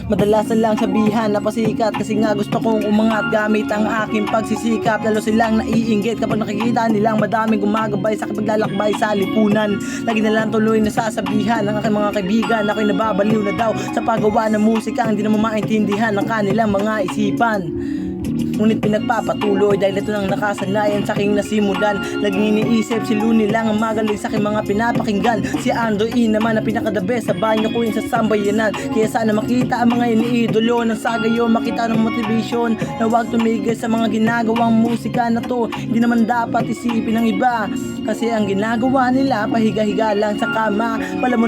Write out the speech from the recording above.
Madalasan lang sabihan na pasikat kasi nga gusto kong umangat gamit ang aking pagsisikap. Lalo silang naiinggit kapag nakikita nilang madaming gumagabay sa paglalakbay sa lipunan. Lagi na lang tuloy na sasabihan ng aking mga kaibigan na ako'y nababaliw na daw sa paggawa ng musika. Hindi naman maintindihan ng kanilang mga isipan. Ngunit pinagpapatuloy dahil ito nang nakasanayan sa aking nasimulan. Laging iniisip si Luni lang ang magaling sa aking mga pinapakinggan. Si Ando E naman na pinaka-the best sa banyo ko sa sambayanan. Kaya sana makita ang mga iniidolo ng sagayo, makita ng motivation na huwag tumigil sa mga ginagawang musika na to. Hindi naman dapat isipin ng iba kasi ang ginagawa nila pahiga-higa lang sa kama. Pala mo